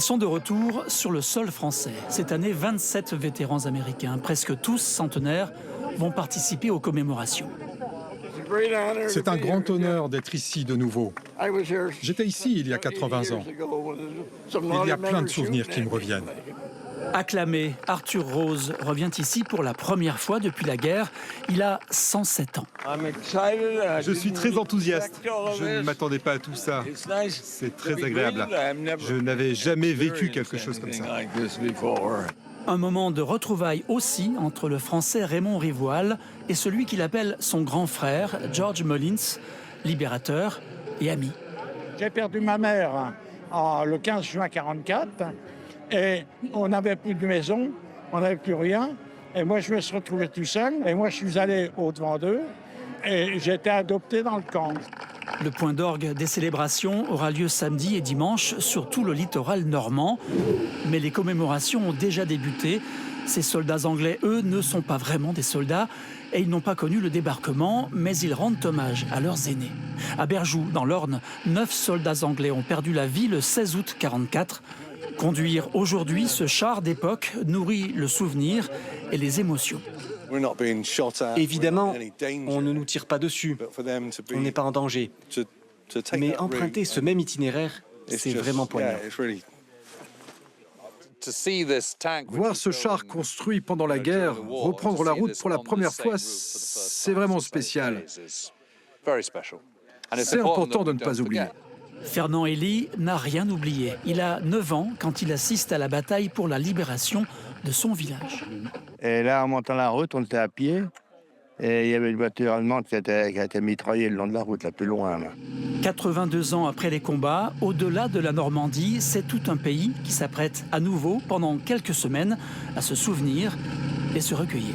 Ils sont de retour sur le sol français. Cette année, 27 vétérans américains, presque tous centenaires, vont participer aux commémorations. C'est un grand honneur d'être ici de nouveau. J'étais ici il y a 80 ans. Il y a plein de souvenirs qui me reviennent. Acclamé, Arthur Rose revient ici pour la première fois depuis la guerre. Il a 107 ans. Je suis très enthousiaste. Je ne m'attendais pas à tout ça. C'est très agréable. Je n'avais jamais vécu quelque chose comme ça. Un moment de retrouvailles aussi entre le Français Raymond Rivoal et celui qu'il appelle son grand frère, George Mullins, libérateur et ami. J'ai perdu ma mère le 15 juin 1944 et on n'avait plus de maison, on n'avait plus rien. Et moi, je me suis retrouvé tout seul et moi, je suis allé au-devant d'eux et j'ai été adopté dans le camp. Le point d'orgue des célébrations aura lieu samedi et dimanche sur tout le littoral normand. Mais les commémorations ont déjà débuté. Ces soldats anglais, eux, ne sont pas vraiment des soldats et ils n'ont pas connu le débarquement, mais ils rendent hommage à leurs aînés. À Berjoux, dans l'Orne, 9 soldats anglais ont perdu la vie le 16 août 1944. Conduire aujourd'hui ce char d'époque nourrit le souvenir et les émotions. Évidemment, on ne nous tire pas dessus, on n'est pas en danger. Mais emprunter ce même itinéraire, c'est vraiment poignant. Voir ce char construit pendant la guerre reprendre la route pour la première fois, c'est vraiment spécial. C'est important de ne pas oublier. Fernand Elie n'a rien oublié. Il a 9 ans quand il assiste à la bataille pour la libération de son village. Et là, en montant la route, on était à pied. Et il y avait une voiture allemande qui a été mitraillée le long de la route, là plus loin. Là. 82 ans après les combats, au-delà de la Normandie, c'est tout un pays qui s'apprête à nouveau, pendant quelques semaines, à se souvenir et se recueillir.